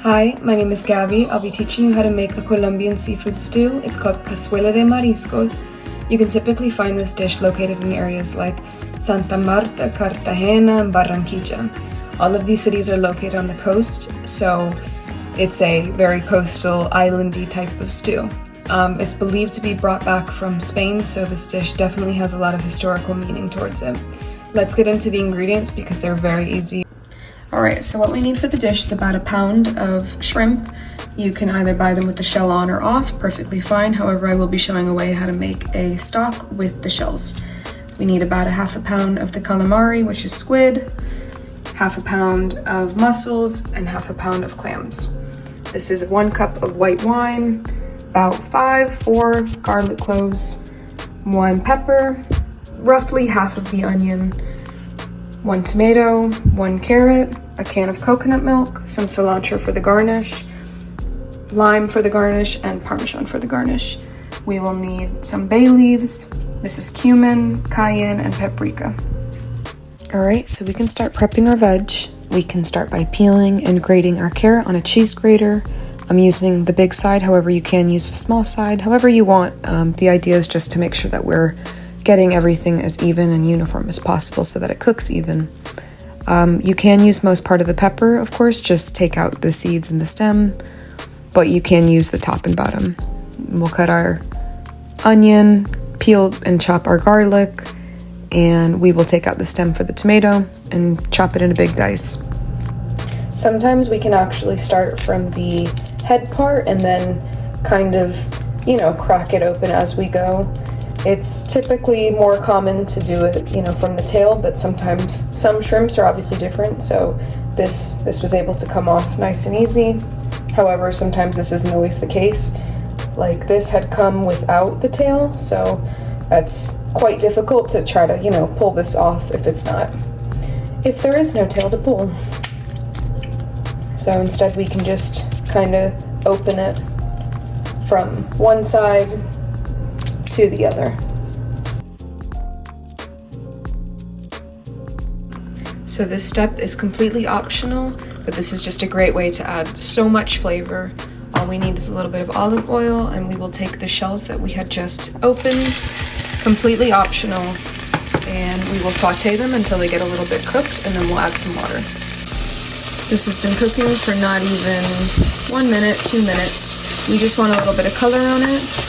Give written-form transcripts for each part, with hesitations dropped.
Hi, my name is Gabby. I'll be teaching you how to make a Colombian seafood stew. It's called Cazuela de Mariscos. You can typically find this dish located in areas like Santa Marta, Cartagena, and Barranquilla. All of these cities are located on the coast, so it's a very coastal, islandy type of stew. It's believed to be brought back from Spain, so this dish definitely has a lot of historical meaning towards it. Let's get into the ingredients because they're very easy. Alright, so what we need for the dish is about a pound of shrimp. You can either buy them with the shell on or off, perfectly fine. However, I will be showing a way how to make a stock with the shells. We need about a half a pound of the calamari, which is squid, half a pound of mussels, and half a pound of clams. This is 1 cup of white wine, about 4 garlic cloves, 1 pepper, roughly half of the onion, 1 tomato, 1 carrot, a can of coconut milk, some cilantro for the garnish, lime for the garnish, and Parmesan for the garnish. We will need some bay leaves. This is cumin, cayenne, and paprika. Alright, so we can start prepping our veg. We can start by peeling and grating our carrot on a cheese grater. I'm using the big side, however you can use the small side, however you want. The idea is just to make sure that we're getting everything as even and uniform as possible so that it cooks even. You can use most part of the pepper, of course, just take out the seeds and the stem, but you can use the top and bottom. We'll cut our onion, peel and chop our garlic, and we will take out the stem for the tomato and chop it in a big dice. Sometimes we can actually start from the head part and then kind of, crack it open as we go. It's typically more common to do it, from the tail, but sometimes some shrimps are obviously different, so this was able to come off nice and easy. However, sometimes this isn't always the case. Like this had come without the tail, so that's quite difficult to try to, pull this off if there is no tail to pull. So instead we can just kind of open it from one side to the other. So this step is completely optional, but this is just a great way to add so much flavor. All we need is a little bit of olive oil, and we will take the shells that we had just opened, completely optional, and we will saute them until they get a little bit cooked, and then we'll add some water. This has been cooking for not even 1 minute, 2 minutes. We just want a little bit of color on it.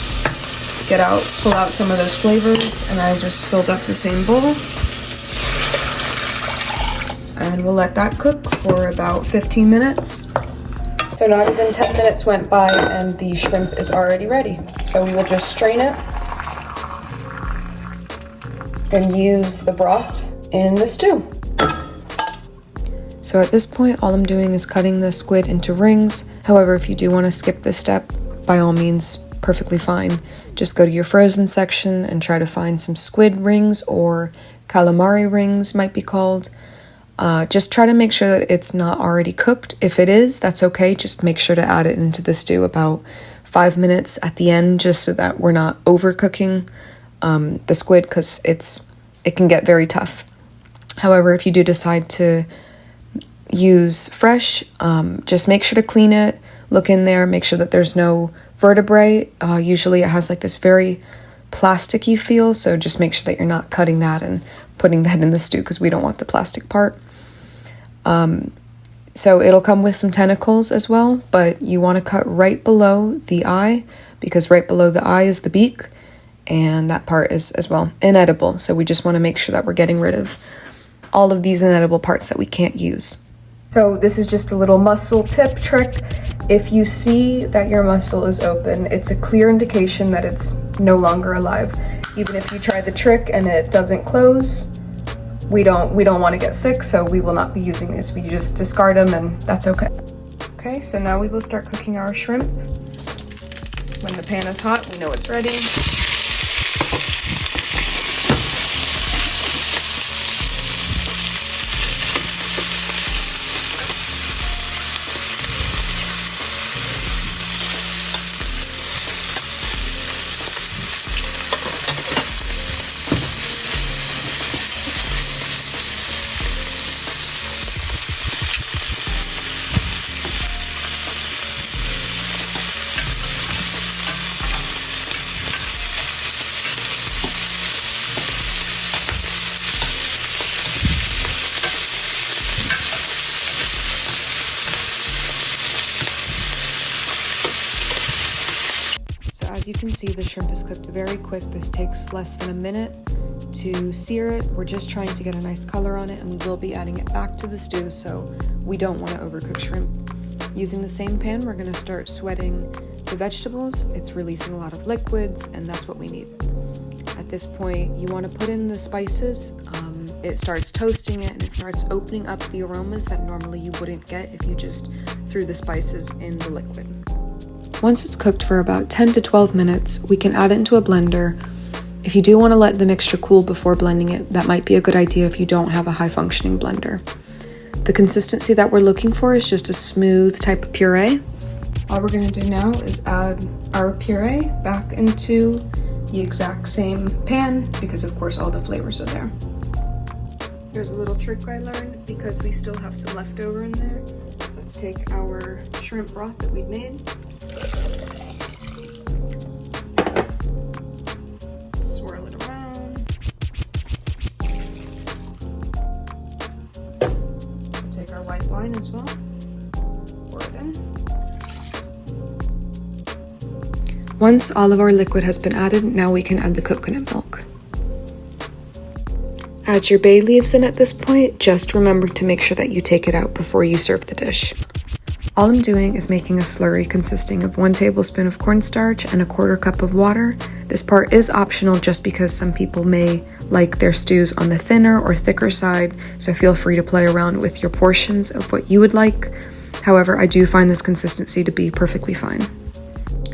Pull out some of those flavors, and I just filled up the same bowl. And we'll let that cook for about 15 minutes. So not even 10 minutes went by and the shrimp is already ready. So we will just strain it and use the broth in the stew. So at this point, all I'm doing is cutting the squid into rings. However, if you do want to skip this step, by all means, perfectly fine. Just go to your frozen section and try to find some squid rings, or calamari rings might be called. Just try to make sure that it's not already cooked. If it is, that's okay. Just make sure to add it into the stew about 5 minutes at the end, just so that we're not overcooking the squid, because it can get very tough. However, if you do decide to use fresh, just make sure to clean it, look in there, make sure that there's no vertebrae. Usually it has like this very plasticky feel, so just make sure that you're not cutting that and putting that in the stew, because we don't want the plastic part. So it'll come with some tentacles as well, but you want to cut right below the eye, because right below the eye is the beak, and that part is as well inedible. So we just want to make sure that we're getting rid of all of these inedible parts that we can't use. So this is just a little mussel tip trick. If you see that your mussel is open, it's a clear indication that it's no longer alive. Even if you try the trick and it doesn't close, we don't want to get sick, so we will not be using this. We just discard them, and that's okay. Okay, so now we will start cooking our shrimp. When the pan is hot, we know it's ready. As you can see, the shrimp is cooked very quick. This takes less than a minute to sear it. We're just trying to get a nice color on it, and we will be adding it back to the stew, so we don't want to overcook shrimp. Using the same pan, we're going to start sweating the vegetables. It's releasing a lot of liquids, and that's what we need. At this point, you want to put in the spices. It starts toasting it, and it starts opening up the aromas that normally you wouldn't get if you just threw the spices in the liquid. Once it's cooked for about 10 to 12 minutes, we can add it into a blender. If you do want to let the mixture cool before blending it, that might be a good idea if you don't have a high-functioning blender. The consistency that we're looking for is just a smooth type of puree. All we're going to do now is add our puree back into the exact same pan because, of course, all the flavors are there. Here's a little trick I learned because we still have some leftover in there. Let's take our shrimp broth that we'd made. Swirl it around. We'll take our white wine as well. Pour it in. Once all of our liquid has been added, now we can add the coconut milk. Add your bay leaves in at this point. Just remember to make sure that you take it out before you serve the dish. All I'm doing is making a slurry consisting of 1 tablespoon of cornstarch and a 1/4 cup of water. This part is optional just because some people may like their stews on the thinner or thicker side, so feel free to play around with your portions of what you would like. However, I do find this consistency to be perfectly fine.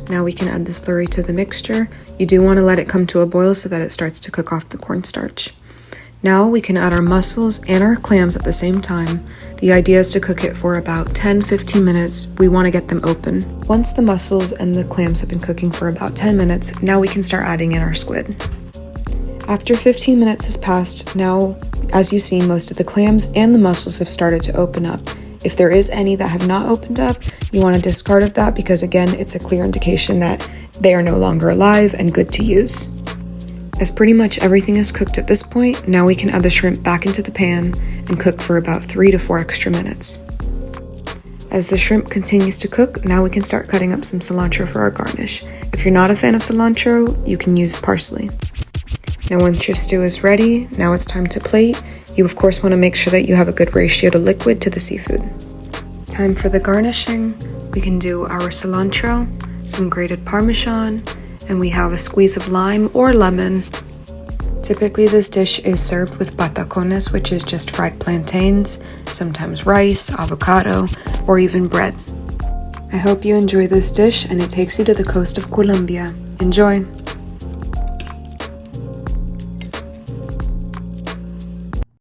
Now we can add the slurry to the mixture. You do want to let it come to a boil so that it starts to cook off the cornstarch. Now we can add our mussels and our clams at the same time. The idea is to cook it for about 10-15 minutes. We want to get them open. Once the mussels and the clams have been cooking for about 10 minutes, now we can start adding in our squid. After 15 minutes has passed, now, as you see, most of the clams and the mussels have started to open up. If there is any that have not opened up, you want to discard of that because, again, it's a clear indication that they are no longer alive and good to use. As pretty much everything is cooked at this point, now we can add the shrimp back into the pan and cook for about 3 to 4 extra minutes. As the shrimp continues to cook, now we can start cutting up some cilantro for our garnish. If you're not a fan of cilantro, you can use parsley. Now once your stew is ready, now it's time to plate. You of course want to make sure that you have a good ratio to liquid to the seafood. Time for the garnishing. We can do our cilantro, some grated Parmesan, and we have a squeeze of lime or lemon. Typically this dish is served with patacones, which is just fried plantains, sometimes rice, avocado, or even bread. I hope you enjoy this dish and it takes you to the coast of Colombia. Enjoy!